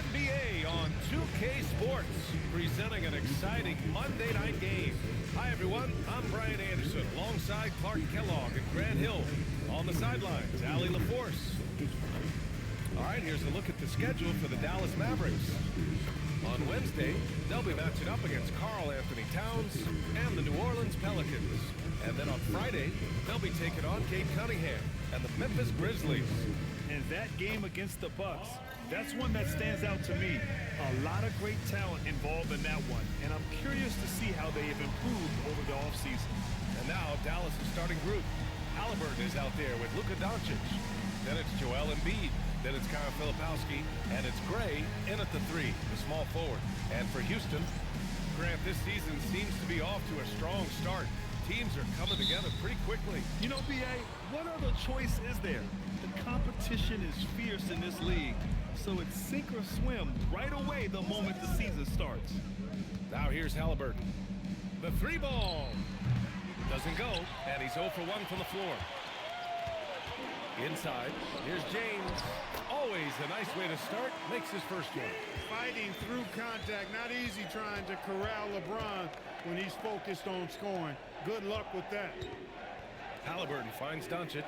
NBA on 2K Sports, presenting an exciting Monday night game. Hi, everyone. I'm Brian Anderson, alongside Clark Kellogg and Grant Hill. On the sidelines, Allie LaForce. All right, here's a look at the schedule for the Dallas Mavericks. On Wednesday, they'll be matching up against Karl Anthony Towns and the New Orleans Pelicans. And then on Friday, they'll be taking on Cade Cunningham and the Memphis Grizzlies. And that game against the Bucks, that's one that stands out to me. A lot of great talent involved in that one, and I'm curious to see how they have improved over the offseason. And now Dallas' starting group. Halliburton is out there with Luka Doncic. Then it's Joel Embiid. Then it's Kyle Filipowski. And it's Gray in at the 3, the small forward. And for Houston, Grant, this season seems to be off to a strong start. Teams are coming together pretty quickly. You know, B.A., what other choice is there? The competition is fierce in this league, so it's sink or swim right away the moment the season starts. Now here's Halliburton. The 3 ball. Doesn't go, and he's 0 for 1 from the floor. Inside, here's James. Always a nice way to start. Makes his first one. Fighting through contact. Not easy trying to corral LeBron when he's focused on scoring. Good luck with that. Halliburton finds Doncic.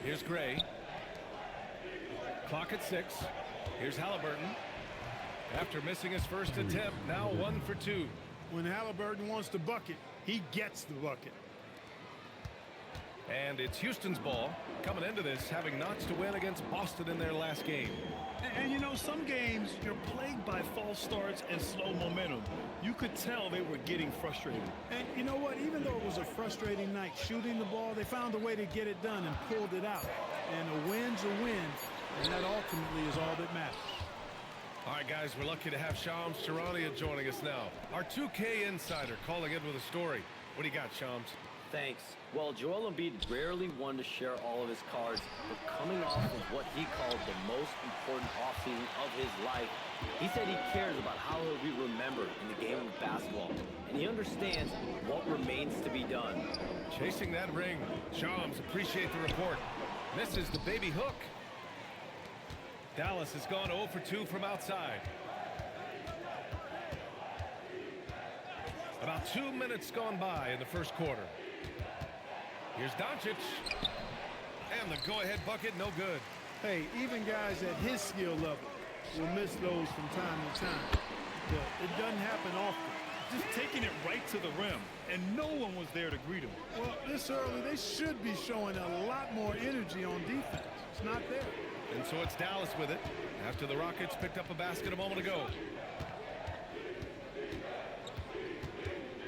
Here's Gray. Clock at 6. Here's Halliburton. After missing his first attempt, now 1 for 2. When Halliburton wants to bucket, he gets the bucket. And it's Houston's ball, coming into this, having notched to win against Boston in their last game. And you know, some games you're plagued by false starts and slow momentum. You could tell they were getting frustrated. And you know what? Even though it was a frustrating night shooting the ball, they found a way to get it done and pulled it out. And a win's a win, and that ultimately is all that matters. All right, guys, we're lucky to have Shams Charania joining us now. Our 2K insider calling in with a story. What do you got, Shams? Thanks. Well, Joel Embiid rarely wanted to share all of his cards, but coming off of what he called the most important offseason of his life, he said he cares about how he'll be remembered in the game of basketball, and he understands what remains to be done. Chasing that ring. Shams, appreciate the report. Misses the baby hook. Dallas has gone 0 for 2 from outside. About 2 minutes gone by in the first quarter. Here's Doncic. And the go-ahead bucket, no good. Hey, even guys at his skill level will miss those from time to time. But it doesn't happen often. Just taking it right to the rim, and no one was there to greet him. Well, this early, they should be showing a lot more energy on defense. It's not there. And so it's Dallas with it, after the Rockets picked up a basket a moment ago.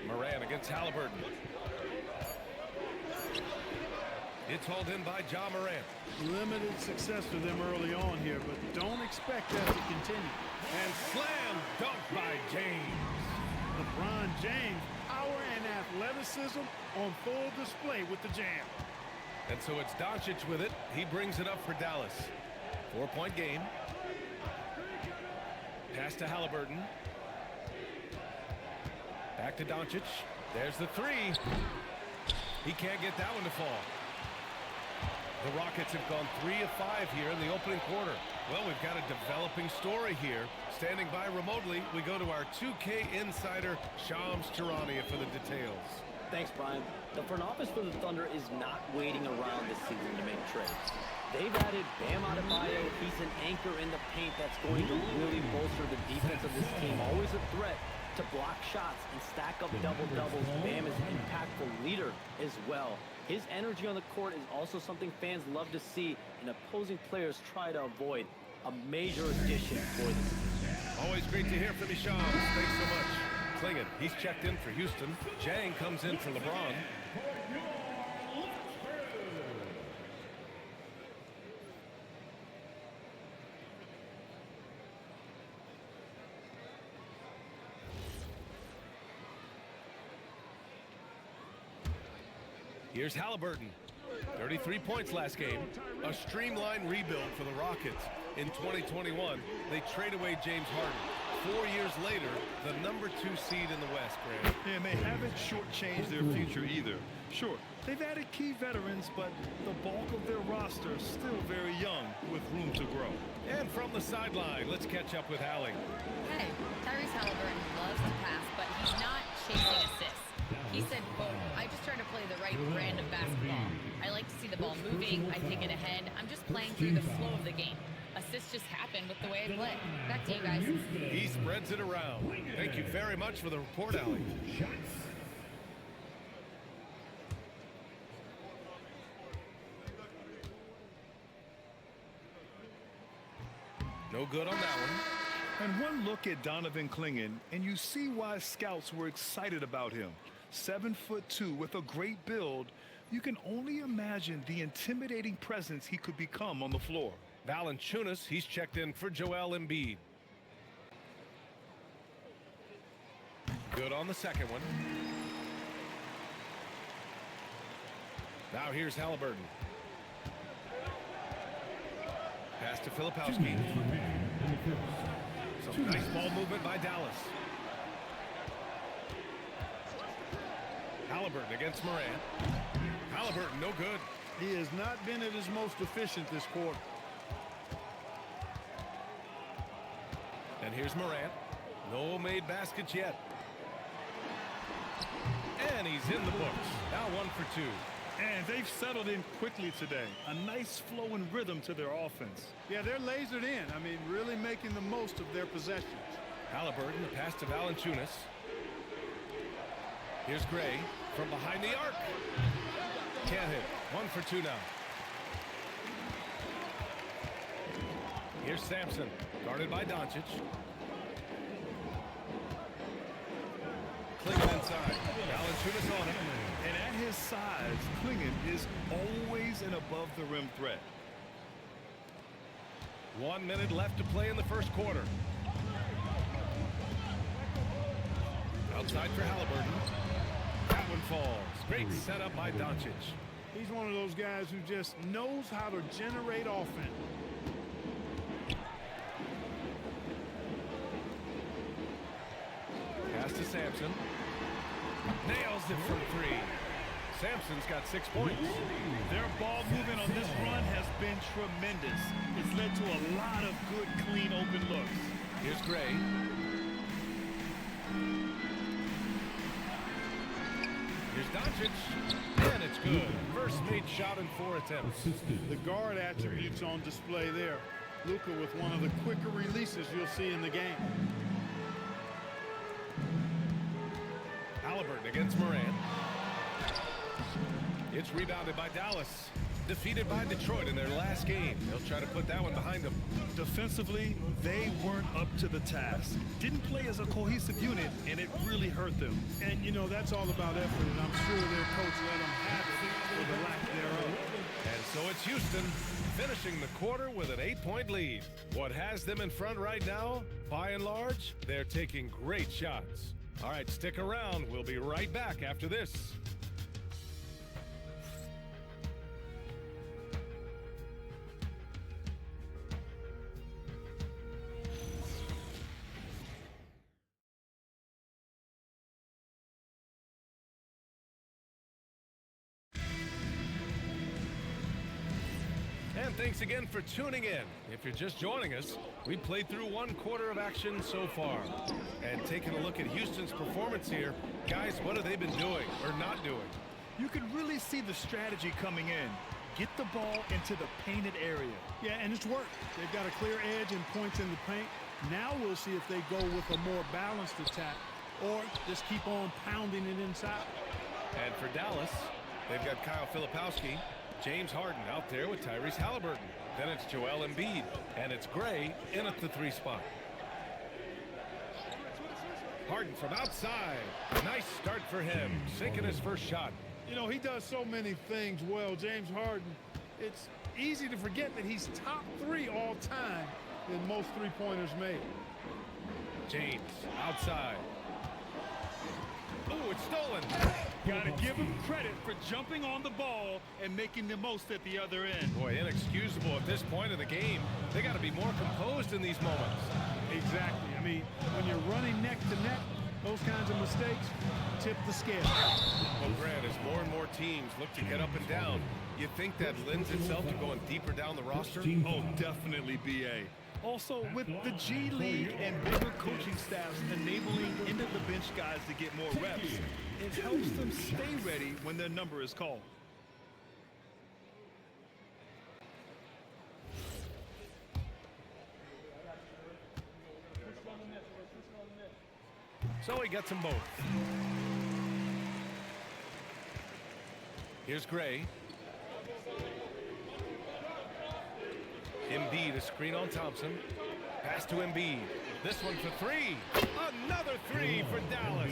Moran against Halliburton. It's hauled in by Ja Morant. Limited success for them early on here, but don't expect that to continue. And slam dunk by James. LeBron James, power and athleticism on full display with the jam. And so it's Doncic with it. He brings it up for Dallas. 4-point game. Pass to Halliburton. Back to Doncic. There's the 3. He can't get that one to fall. The Rockets have gone 3 of 5 here in the opening quarter. Well, we've got a developing story here. Standing by remotely, we go to our 2K insider, Shams Charania, for the details. Thanks, Brian. The front office for the Thunder is not waiting around this season to make trades. They've added Bam Adebayo. He's an anchor in the paint that's going to really bolster the defense of this team. Always a threat to block shots and stack up double-doubles. Bam is an impactful leader as well. His energy on the court is also something fans love to see, and opposing players try to avoid. A major addition for this team. Always great to hear from you, Shams. Thanks so much. Klingon, he's checked in for Houston. Jang comes in for LeBron. Here's Halliburton. 33 points last game. A streamlined rebuild for the Rockets. In 2021, they trade away James Harden. 4 years later, the #2 seed in the West, Grant. And they haven't shortchanged their future either. Sure, They've added key veterans, but the bulk of their roster is still very young with room to grow. And from the sideline, let's catch up with Allie. Hey, Tyrese Halliburton loves to pass, but he's not chasing assists. He said, quote, I just try to play the right brand of basketball. I like to see the ball moving. I take it ahead. I'm just playing through the flow of the game. Assists just happen with the way I play. Back to you guys. He spreads it around. Thank you very much for the report, Allie. No good on that one. And one look at Donovan Clingan, and you see why scouts were excited about him. 7'2" with a great build. You can only imagine the intimidating presence he could become on the floor. Valanciunas, he's checked in for Joel Embiid. Good on the second one. Now here's Halliburton. Pass to Filipowski. Some nice ball movement by Dallas. Halliburton against Morant. Halliburton, no good. He has not been at his most efficient this quarter. And here's Morant. No made baskets yet. And he's in the books. Now 1 for 2. And they've settled in quickly today. A nice flow and rhythm to their offense. Yeah, they're lasered in. I mean, really making the most of their possessions. Halliburton, the pass to Valanciunas. Here's Gray from behind the arc. Can't hit. 1 for 2 now. Here's Sampson, guarded by Doncic. Clingan inside. Valanciunas on him. And at his size, Clingan is always an above-the-rim threat. 1 minute left to play in the first quarter. Outside for Halliburton. That one falls. Great setup by Doncic. He's one of those guys who just knows how to generate offense. Pass to Sampson. Nails it from 3. Sampson's got 6 points. Their ball movement on this run has been tremendous. It's led to a lot of good, clean, open looks. Here's Gray. Here's Doncic. And it's good. First made shot in 4 attempts. The guard attributes on display there. Luka with one of the quicker releases you'll see in the game. Halliburton against Morant. It's rebounded by Dallas. Defeated by Detroit in their last game. They'll try to put that one behind them. Defensively, they weren't up to the task. Didn't play as a cohesive unit, and it really hurt them. And, you know, that's all about effort, and I'm sure their coach let them have it for the lack thereof. And so it's Houston finishing the quarter with an 8-point lead. What has them in front right now? By and large, they're taking great shots. All right, stick around. We'll be right back after this. And thanks again for tuning in. If you're just joining us, we played through 1 quarter of action so far. And taking a look at Houston's performance here, guys, what have they been doing or not doing? You can really see the strategy coming in. Get the ball into the painted area. Yeah, and it's worked. They've got a clear edge and points in the paint. Now we'll see if they go with a more balanced attack or just keep on pounding it inside. And for Dallas, they've got Kyle Filipowski, James Harden out there with Tyrese Halliburton. Then it's Joel Embiid, and it's Gray in at the 3 spot. Harden from outside. Nice start for him, sinking his first shot. You know, he does so many things well, James Harden. It's easy to forget that he's top 3 all time in most three-pointers made. James outside. Oh, it's stolen. Got to give him credit for jumping on the ball and making the most at the other end. Boy, inexcusable at this point of the game. They got to be more composed in these moments. Exactly. I mean, when you're running neck to neck, Those kinds of mistakes tip the scale. Well, Grant, as more and more teams look to get up and down, you think that lends itself to going deeper down the roster? Oh, definitely, BA. Also, with the G League and bigger coaching staffs enabling end-of-the-bench guys to get more reps, it helps them stay ready when their number is called. So he gets them both. Here's Gray. Embiid, a screen on Thompson. Pass to Embiid. This one for three. Another three for Dallas.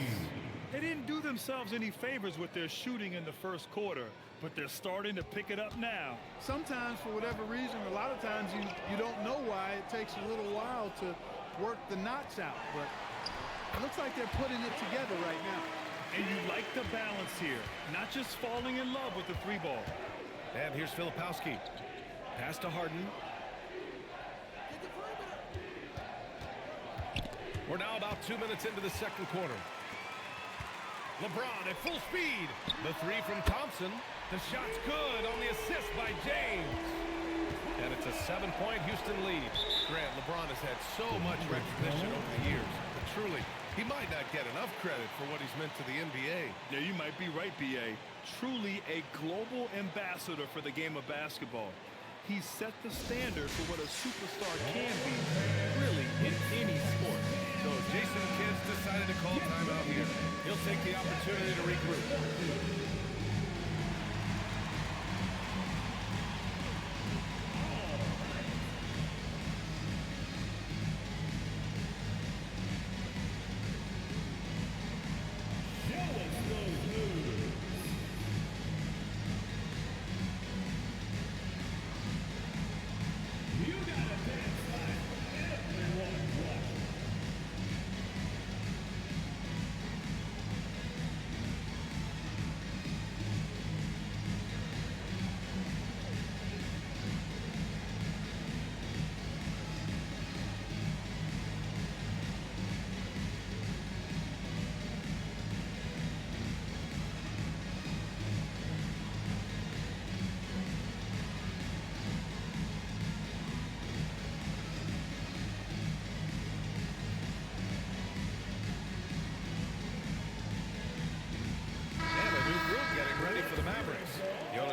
They didn't do themselves any favors with their shooting in the first quarter, but they're starting to pick it up now. Sometimes, for whatever reason, a lot of times you don't know why. It takes a little while to work the knots out, but it looks like they're putting it together right now. And you like the balance here, not just falling in love with the three ball. And here's Filipowski. Pass to Harden. We're now about 2 minutes into the second quarter. LeBron at full speed. The three from Thompson. The shot's good on the assist by James. And it's a 7-point Houston lead. Grant, LeBron has had so much recognition over the years. But truly, he might not get enough credit for what he's meant to the NBA. Yeah, you might be right, BA. Truly a global ambassador for the game of basketball. He's set the standard for what a superstar can be, really, in any sport. So Jason Kidd's decided to call timeout here. He'll take the opportunity to regroup.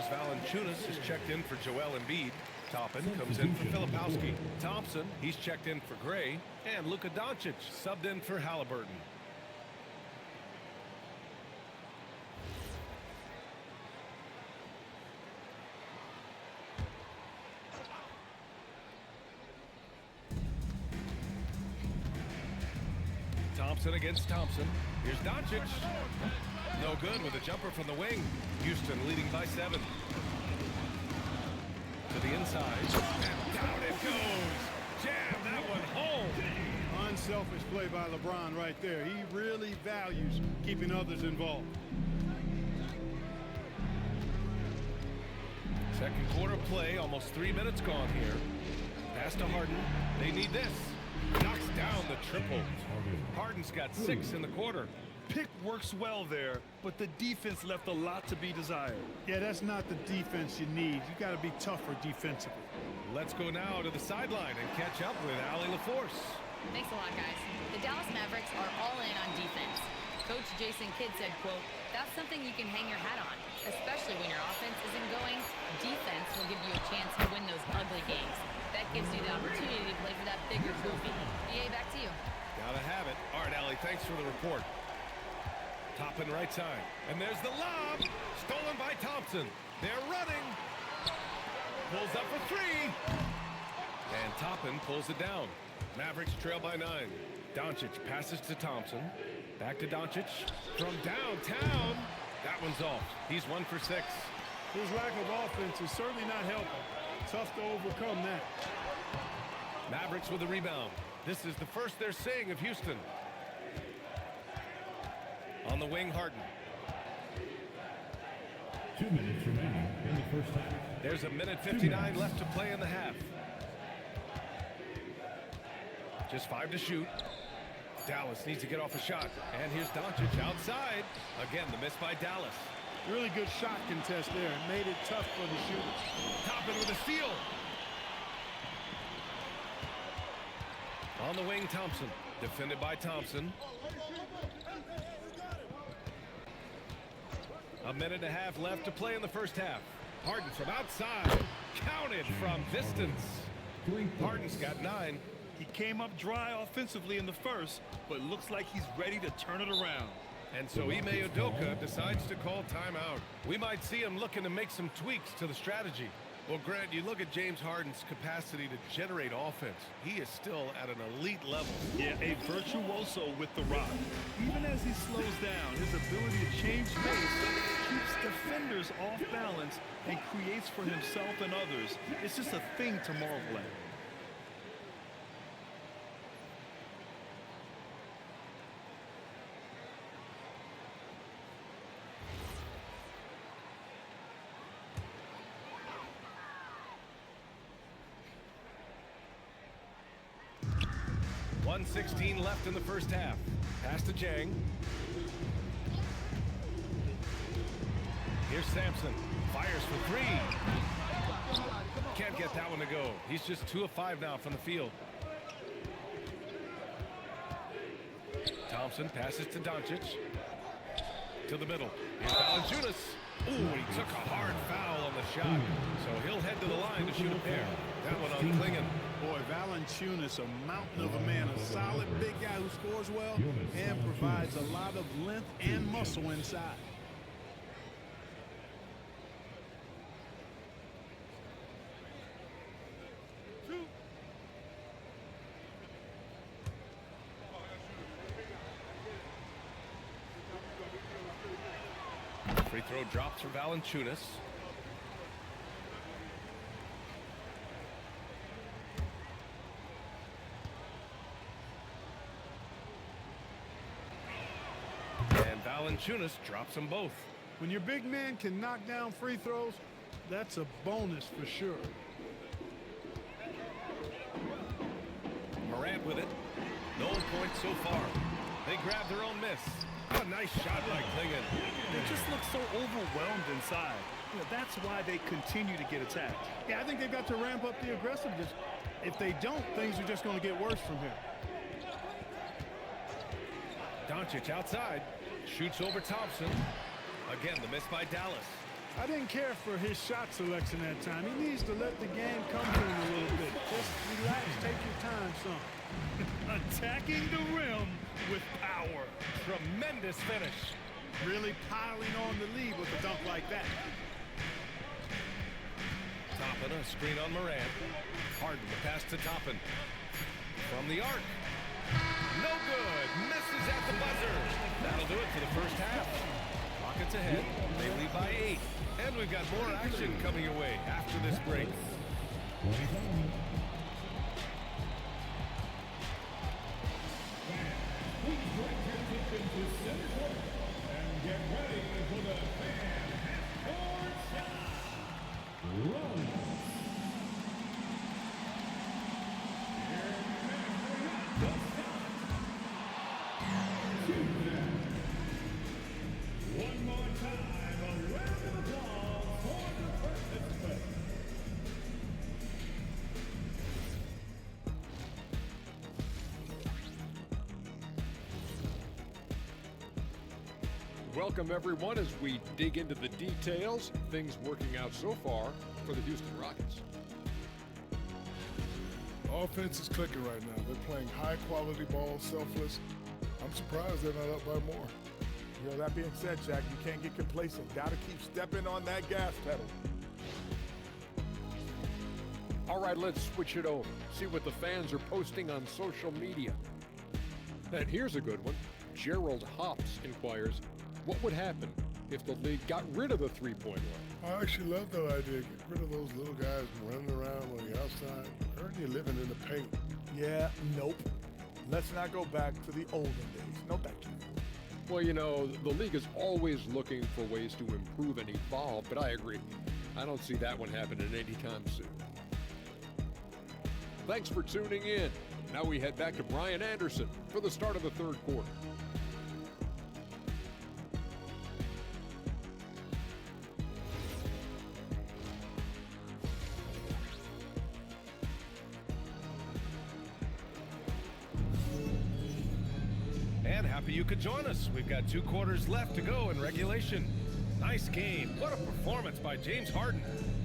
Valanciunas is checked in for Joel Embiid. Toppin comes in for Filipowski. Thompson, he's checked in for Gray. And Luka Doncic subbed in for Halliburton. Thompson against Thompson. Here's Doncic. No good with a jumper from the wing. Houston leading by 7. To the inside. And down it goes. Jam that one home. Unselfish play by LeBron right there. He really values keeping others involved. Second quarter play, almost 3 minutes gone here. Pass to Harden. They need this. Knocks down the triple. Harden's got 6 in the quarter. Pick works well there, but the defense left a lot to be desired. Yeah, that's not the defense you need. You got to be tougher defensively. Let's go now to the sideline and catch up with Allie LaForce. Thanks a lot, guys. The Dallas Mavericks are all in on defense. Coach Jason Kidd said, quote, "That's something you can hang your hat on, especially when your offense isn't going. Defense will give you a chance to win those ugly games. That gives you the opportunity to play for that bigger trophy." BA, back to you. Gotta have it. All right, Allie, thanks for the report. Toppin right side. And there's the lob. Stolen by Thompson. They're running. Pulls up for 3. And Toppin pulls it down. Mavericks trail by 9. Doncic passes to Thompson. Back to Doncic. From downtown. That one's off. He's 1 for 6. His lack of offense is certainly not helping. Tough to overcome that. Mavericks with the rebound. This is the first they're seeing of Houston. On the wing, Harden. 2 minutes remaining in the first half. There's a minute 59 left to play in the half. Just 5 to shoot. Dallas needs to get off a shot. And here's Doncic outside. Again, the miss by Dallas. Really good shot contest there. It made it tough for the shooter. Toppin with a steal. On the wing, Thompson. Defended by Thompson. A minute and a half left to play in the first half. Harden from outside. Counted from distance. Harden's got 9. He came up dry offensively in the first, but looks like he's ready to turn it around. And so Ime Udoka decides to call timeout. We might see him looking to make some tweaks to the strategy. Well, Grant, you look at James Harden's capacity to generate offense. He is still at an elite level. Yeah, a virtuoso with the rock. Even as he slows down, his ability to change pace keeps defenders off balance and creates for himself and others. It's just a thing to marvel at. .16 left in the first half. Pass to Jang. Here's Sampson. Fires for 3. Can't get that one to go. He's just 2 of 5 now from the field. Thompson passes to Doncic. To the middle. Here's Valanciunas. Ooh, he took a hard foul on the shot. So he'll head to the line to shoot a pair. That one on Klingon. Boy, Valanciunas, a mountain of a man, a solid big guy who scores well and provides a lot of length and muscle inside. Free throw drops for Valanciunas. And Valanciunas drops them both. When your big man can knock down free throws, that's a bonus for sure. Morant with it. No points so far. They grab their own miss. A nice shot by Klingon. They just look so overwhelmed inside. You know, that's why they continue to get attacked. Yeah, I think they've got to ramp up the aggressiveness. If they don't, things are just going to get worse from here. Doncic outside. Shoots over Thompson. Again, the miss by Dallas. I didn't care for his shot selection that time. He needs to let the game come to him a little bit. Just relax, take your time, son. Attacking the rim with power. Tremendous finish. Really piling on the lead with a dunk like that. Toppin, a screen on Morant. Harden, the pass to Toppin. From the arc. No good. Misses at the buzzer. That'll do it for the first half. Rockets ahead. They lead by 8. And we've got more action coming your way after this break. And get ready for the fan half-court shot. Run. One more time, a round of applause for the participants. Welcome, everyone, as we dig into the details. Things working out so far for the Houston Rockets. Offense is clicking right now. They're playing high-quality ball, selfless. I'm surprised they're not up by more. You know, that being said, Jack, you can't get complacent. Got to keep stepping on that gas pedal. All right, let's switch it over. See what the fans are posting on social media. And here's a good one. Gerald Hops inquires, what would happen if the league got rid of the three-point line? I actually love that idea. Get rid of those little guys running around on the outside. Earn your living in the paint. Yeah, nope. Let's not go back to the olden days. No thank you. Well, you know, the league is always looking for ways to improve and evolve, but I agree. I don't see that one happening anytime soon. Thanks for tuning in. Now we head back to Brian Anderson for the start of the third quarter. And happy you could join us. We've got 2 quarters left to go in regulation. Nice game. What a performance by James Harden.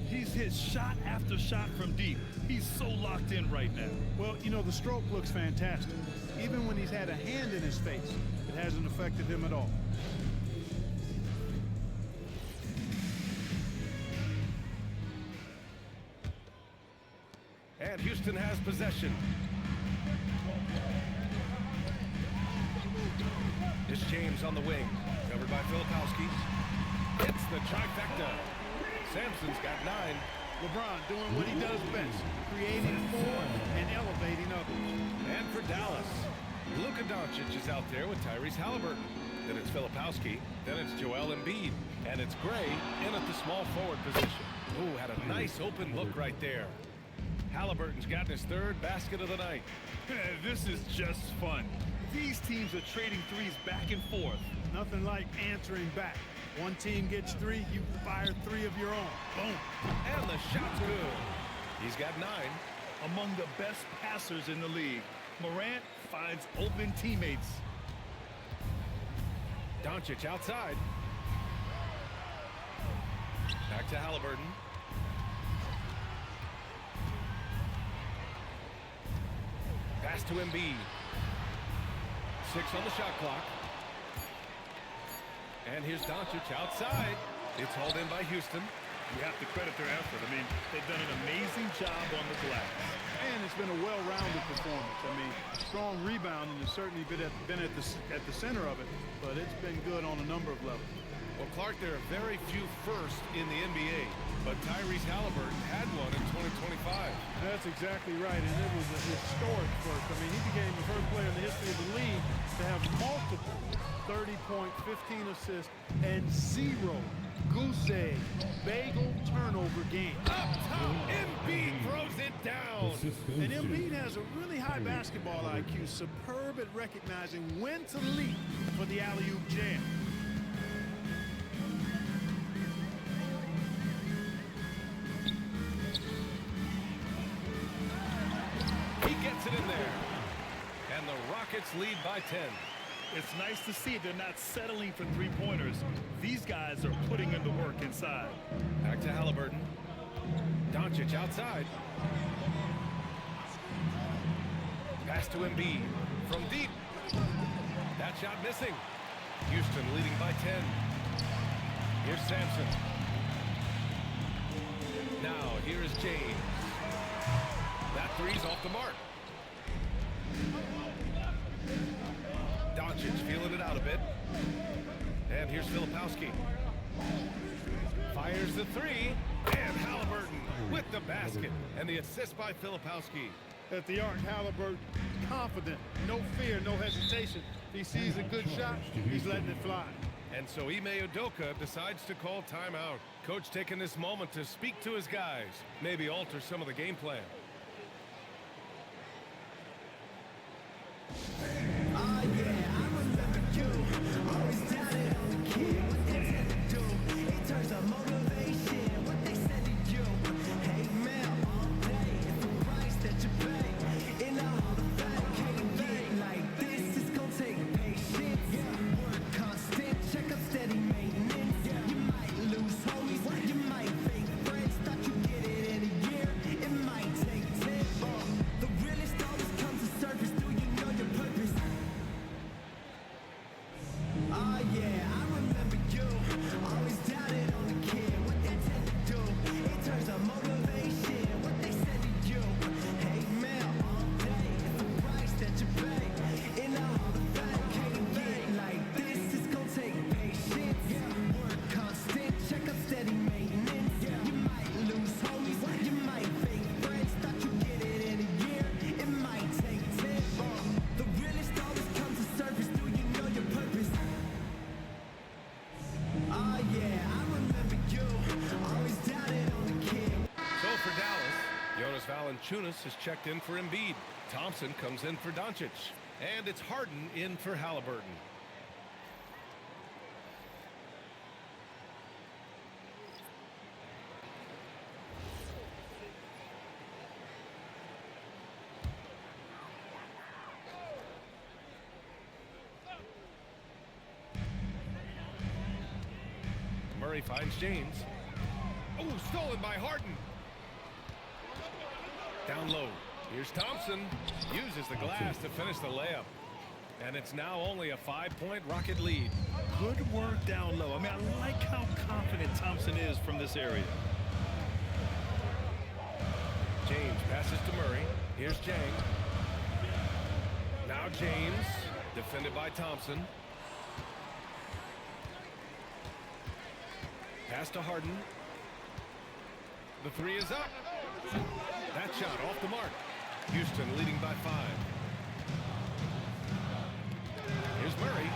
He's hit shot after shot from deep. He's so locked in right now. Well, you know, the stroke looks fantastic. Even when he's had a hand in his face, it hasn't affected him at all. And Houston has possession. It's James on the wing, covered by Filipowski. Hits the trifecta. Sampson's got 9. LeBron doing what he does best, creating for and elevating others. And for Dallas, Luka Doncic is out there with Tyrese Halliburton. Then it's Filipowski. Then it's Joel Embiid. And it's Gray in at the small forward position. Ooh, had a nice open look right there. Halliburton's gotten his 3rd basket of the night. This is just fun. These teams are trading threes back and forth. Nothing like answering back. One team gets 3, you fire 3 of your own. Boom. And the shot's good. He's got 9. Among the best passers in the league, Morant finds open teammates. Doncic outside. Back to Halliburton. Pass to Embiid. 6 on the shot clock. And here's Doncic outside. It's hauled in by Houston. You have to credit their effort. I mean, they've done an amazing job on the glass. And it's been a well-rounded performance. I mean, strong rebounding has certainly been at the center of it, but it's been good on a number of levels. Well, Clark, there are very few firsts in the NBA, but Tyrese Halliburton had one in 2025. That's exactly right, and it was a historic first. I mean, he became the first player in the history of the league to have multiple 30-point, 15 assists, and 0 goose egg bagel turnover games. Up top, Embiid throws it down. And Embiid has a really high basketball IQ, superb at recognizing when to leap for the alley-oop jam. He gets it in there. And the Rockets lead by 10. It's nice to see they're not settling for 3-pointers. These guys are putting in the work inside. Back to Halliburton. Doncic outside. Pass to Embiid from deep. That shot missing. Houston leading by 10. Here's Sampson. Now here is James. That 3's off the mark. Doncic feeling it out a bit. And here's Filipowski. Fires the 3. And Halliburton with the basket. And the assist by Filipowski. At the arc, Halliburton, confident, no fear, no hesitation. If he sees a good shot, he's letting it fly. And so Ime Udoka decides to call timeout. Coach taking this moment to speak to his guys, maybe alter some of the game plan. Jonas Valanciunas has checked in for Embiid. Thompson comes in for Doncic. And it's Harden in for Halliburton. Murray finds James. Oh, stolen by Harden. Down low. Here's Thompson. Uses the glass to finish the layup. And it's now only a 5-point Rocket lead. Good work down low. I mean, I like how confident Thompson is from this area. James passes to Murray. Here's Jang. Now James, defended by Thompson. Pass to Harden. The three is up. That shot off the mark. Houston leading by 5. Here's Murray.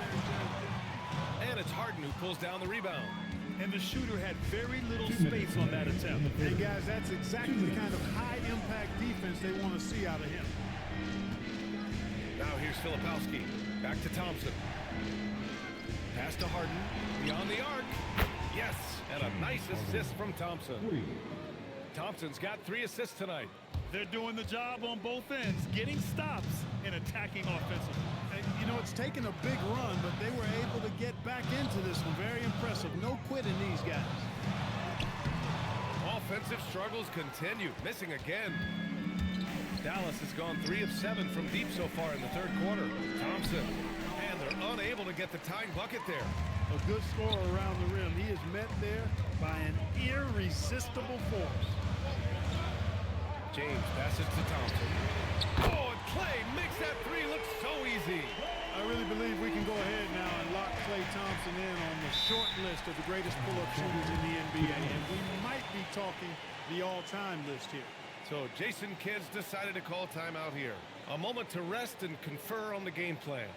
And it's Harden who pulls down the rebound. And the shooter had very little space on that attempt. Hey, guys, that's exactly the kind of high-impact defense they want to see out of him. Now here's Filipowski. Back to Thompson. Pass to Harden. Beyond the arc. Yes, and a nice assist from Thompson. Thompson's got 3 assists tonight. They're doing the job on both ends, getting stops and attacking offensively. And, you know, it's taken a big run, but they were able to get back into this one. Very impressive. No quitting these guys. Offensive struggles continue. Missing again. Dallas has gone 3 of 7 from deep so far in the third quarter. Thompson. And they're unable to get the tying bucket there. A good scorer around the rim. He is met there by an irresistible force. James passes to Thompson. Oh, and Clay makes that 3 look so easy. I really believe we can go ahead now and lock Klay Thompson in on the short list of the greatest pull-up shooters in the NBA. And we might be talking the all-time list here. So Jason Kidd's decided to call timeout here. A moment to rest and confer on the game plan.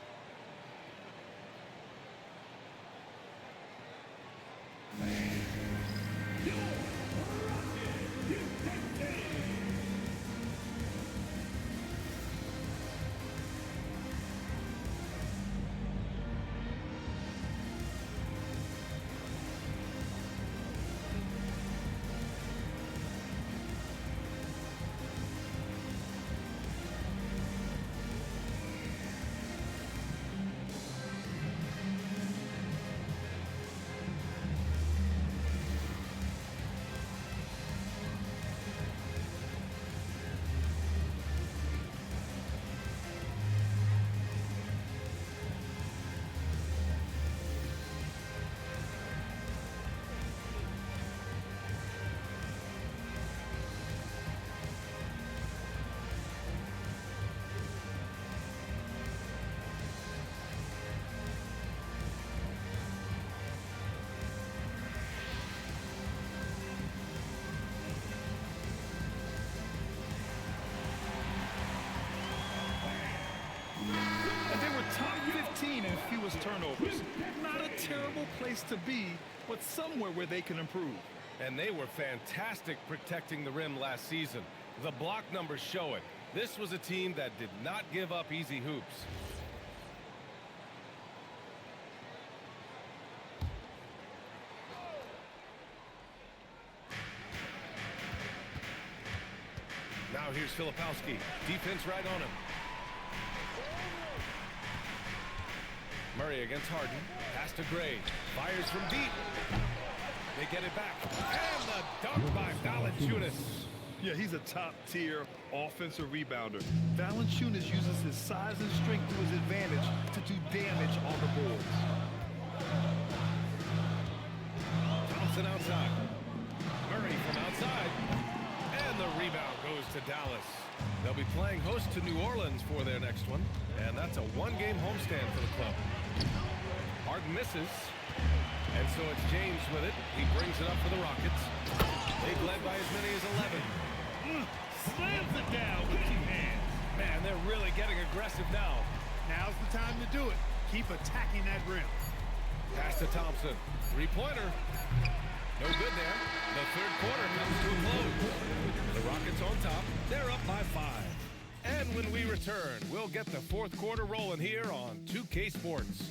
Top 15 in fewest turnovers. Not a terrible place to be, but somewhere where they can improve. And they were fantastic protecting the rim last season. The block numbers show it. This was a team that did not give up easy hoops. Now here's Filipowski. Defense right on him. Murray against Harden. Pass to Gray. Fires from deep. They get it back. And the dunk by Valanciunas. Yeah, he's a top-tier offensive rebounder. Valanciunas uses his size and strength to his advantage to do damage on the boards. Thompson outside. Murray from outside. And the rebound goes to Dallas. They'll be playing host to New Orleans for their next one. And that's a one-game homestand for the club. Harden misses. And so it's James with it. He brings it up for the Rockets. They've led by as many as 11. Slams it down with 2 hands. Man, they're really getting aggressive now. Now's the time to do it. Keep attacking that rim. Pass to Thompson. 3-pointer. No good there. The third quarter comes to a close. The Rockets on top. And when we return, we'll get the fourth quarter rolling here on 2K Sports.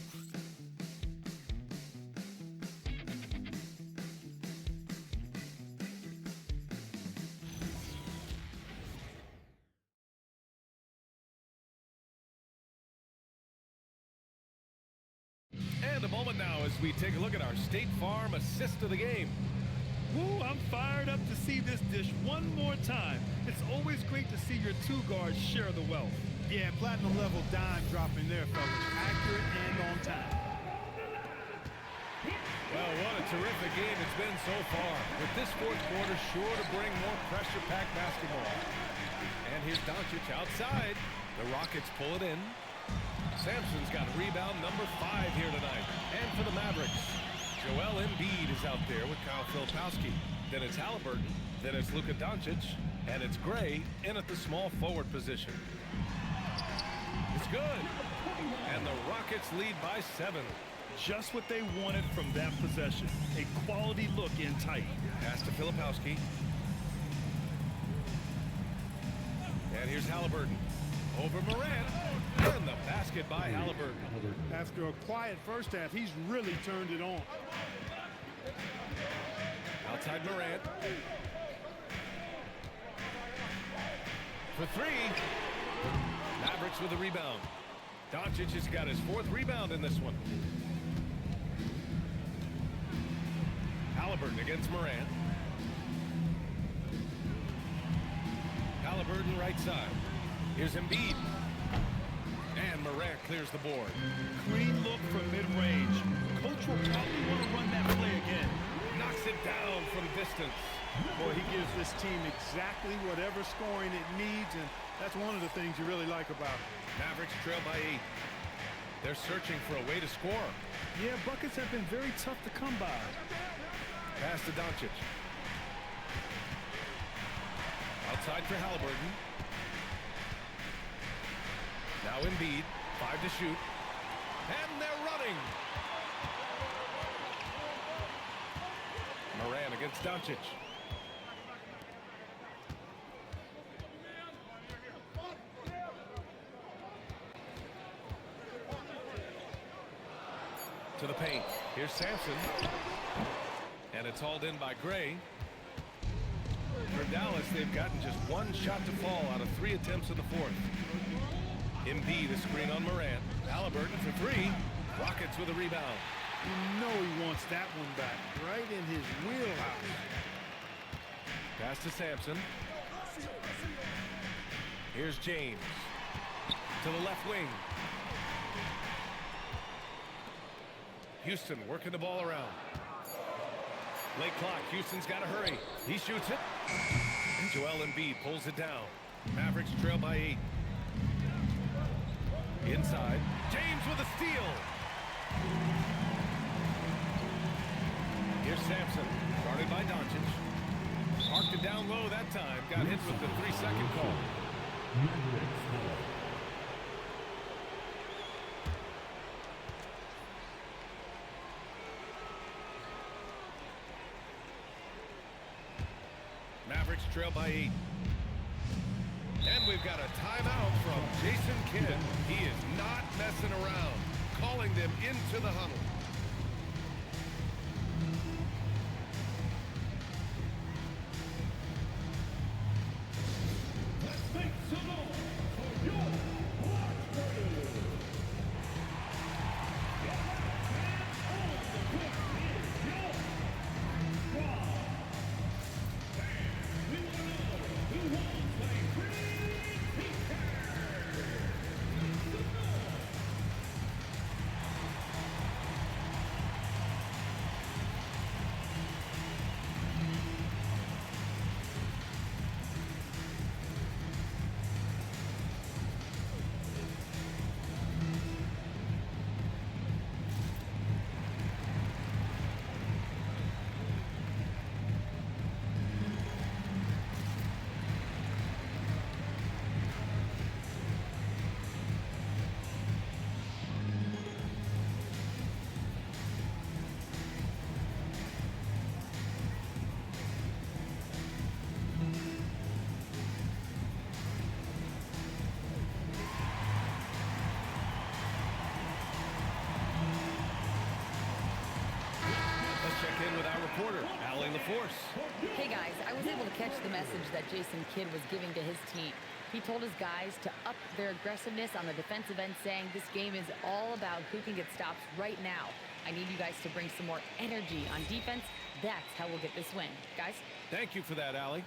And a moment now as we take a look at our State Farm assist of the game. Woo, I'm fired up to see this dish one more time. It's always great to see your two guards share the wealth. Yeah, platinum level dime dropping there, fellas. Accurate and on time. Well, what a terrific game it's been so far. With this fourth quarter sure to bring more pressure-packed basketball. And here's Doncic outside. The Rockets pull it in. Sampson's got rebound number 5 here tonight. And for the Mavericks, Joel Embiid is out there with Kyle Filipowski. Then it's Halliburton. Then it's Luka Doncic. And it's Gray in at the small forward position. It's good. And the Rockets lead by 7. Just what they wanted from that possession. A quality look in tight. Pass to Filipowski. And here's Halliburton. Over Morant. And the basket by Halliburton. After a quiet first half, he's really turned it on. Outside Morant. For 3. Mavericks with a rebound. Doncic has got his 4th rebound in this one. Halliburton against Morant. Halliburton right side. Here's Embiid. And Morant clears the board. Clean look from mid-range. Coach will probably want to run that play again. Knocks it down from distance. Boy, he gives this team exactly whatever scoring it needs, and that's one of the things you really like about it. Mavericks trail by 8. They're searching for a way to score. Yeah, buckets have been very tough to come by. Pass to Doncic. Outside for Halliburton. Now Embiid, 5 to shoot. And they're running. Morant against Doncic. To the paint. Here's Sampson. And it's hauled in by Gray. For Dallas, they've gotten just 1 shot to fall out of 3 attempts in the 4th. Embiid, a screen on Morant. Halliburton for 3. Rockets with a rebound. You know he wants that one back, right in his wheelhouse. Pass to Sampson. Here's James. To the left wing. Houston working the ball around. Late clock. Houston's got to hurry. He shoots it. And Joel Embiid pulls it down. Mavericks trail by 8. Inside. James with a steal. Here's Sampson. Guarded by Doncic. Marked it down low that time. Got hit with the 3-second call. Mavericks trail by 8. And we've got a timeout from Jason Kidd. He is not messing around, calling them into the huddle. Let's make some noise for your Watford. the force. Hey guys, I was able to catch the message that Jason Kidd was giving to his team. He told his guys to up their aggressiveness on the defensive end, saying this game is all about who can get stops right now. I need you guys to bring some more energy on defense. That's how we'll get this win. Guys? Thank you for that, Allie.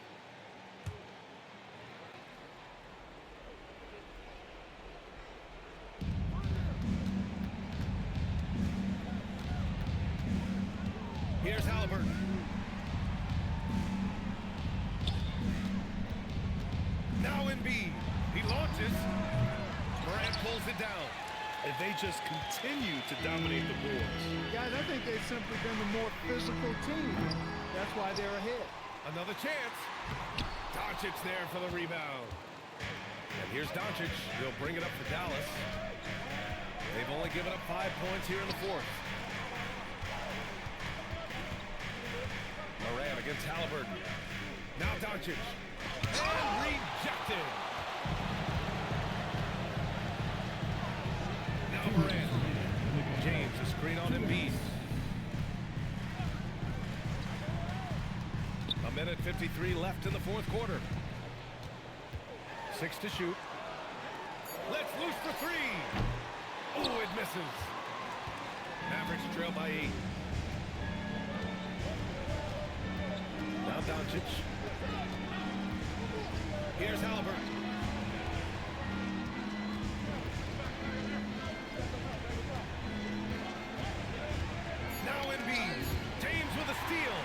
Here's Halliburton. Now Embiid. He launches. Morant pulls it down. And they just continue to dominate the boards. Guys, I think they've simply been the more physical team. That's why they're ahead. Another chance. Doncic there for the rebound. And here's Doncic. He'll bring it up for Dallas. They've only given up 5 points here in the fourth. Morant against Halliburton. Now Doncic. And rejected. Now Morant. James, a screen on Embiid. A minute 53 left in the fourth quarter. 6 to shoot. Let's loose for 3. Oh, it misses. Mavericks trail by 8. Now Doncic. Here's Halliburton. Now Embiid. James with a steal.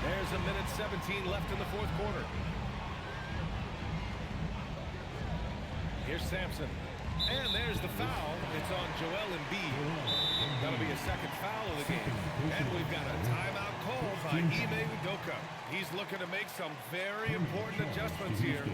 There's a minute 17 left in the fourth quarter. Here's Sampson. And there's the foul. It's on Joel Embiid. That'll be a second foul of the game. And we've got a timeout call by Ime Udoka. He's looking to make some very important adjustments here.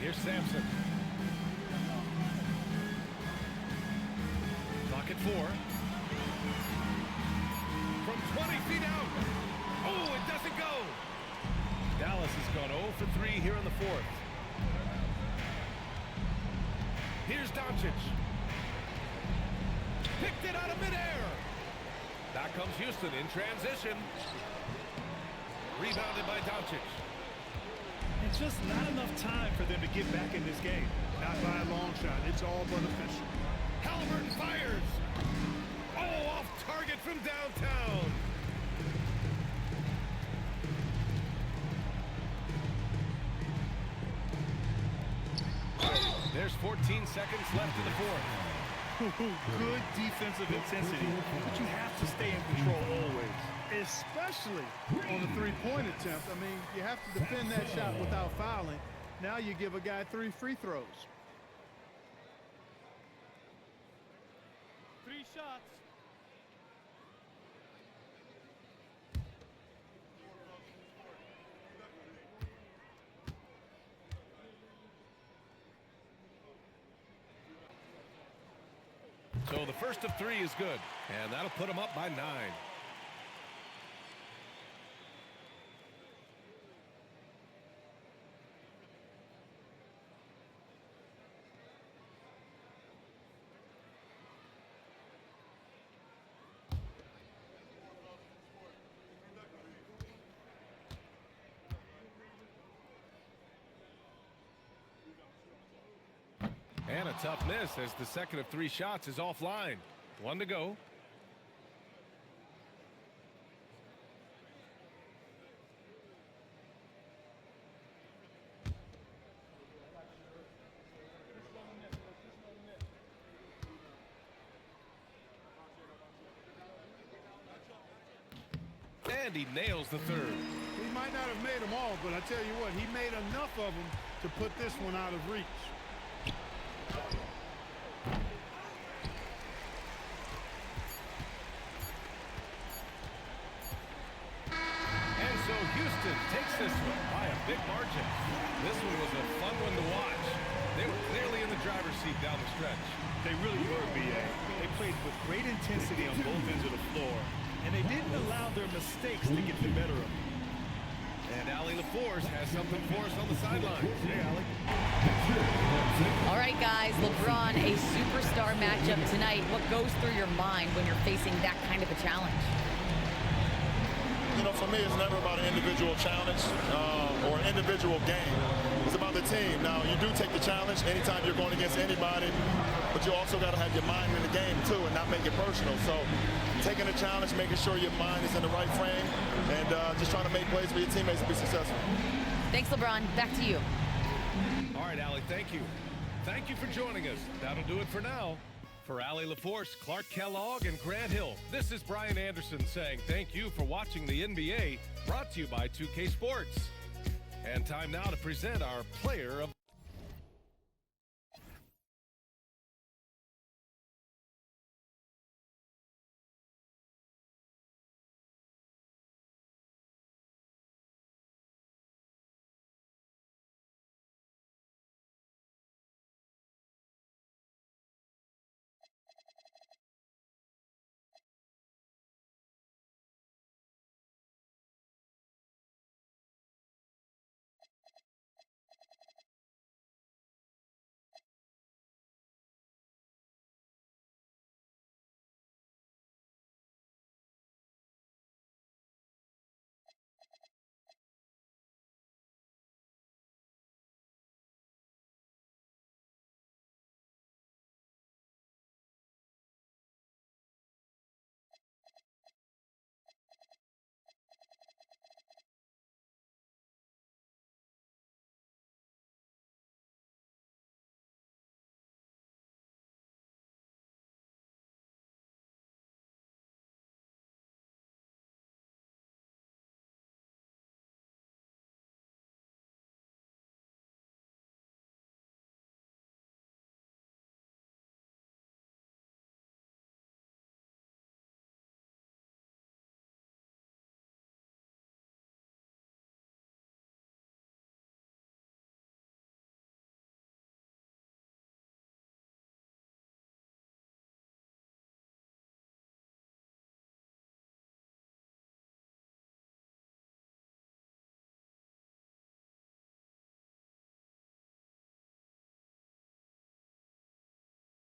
Here's Sampson. Clock at 4. From 20 feet out. Oh, it doesn't go. Dallas has gone 0 for 3 here in the fourth. Here's Doncic. Picked it out of midair. Back comes Houston in transition. Rebounded by Doncic. It's just not enough time for them to get back in this game. Not by a long shot. It's all but official. Halliburton fires. Oh, off target from downtown. There's 14 seconds left in the fourth. Good defensive intensity, but you have to stay in control always. Especially on the three-point attempt. I mean, you have to defend that shot without fouling. Now you give a guy 3 free throws. 3 shots. So the first of 3 is good, and that'll put them up by 9. And a tough miss as the second of 3 shots is offline. 1 to go. and he nails the third. He might not have made them all, but I tell you what, he made enough of them to put this one out of reach. And so Houston takes this one by a big margin. This one was a fun one to watch. They were clearly in the driver's seat down the stretch. They really were, B.A. They played with great intensity on both ends of the floor, and they didn't allow their mistakes to get the better of them. And Allie LaForce has something for us on the sidelines. Hey, Allie. All right, guys, LeBron, a superstar matchup tonight. What goes through your mind when you're facing that kind of a challenge? You know, for me, it's never about an individual challenge or an individual game. It's about the team. Now, you do take the challenge anytime you're going against anybody, but you also got to have your mind in the game, too, and not make it personal. So taking the challenge, making sure your mind is in the right frame, and just trying to make plays for your teammates to be successful. Thanks, LeBron. Back to you. All right, Allie, thank you. Thank you for joining us. That'll do it for now. For Allie LaForce, Clark Kellogg, and Grant Hill, this is Brian Anderson saying thank you for watching the NBA, brought to you by 2K Sports. And time now to present our player of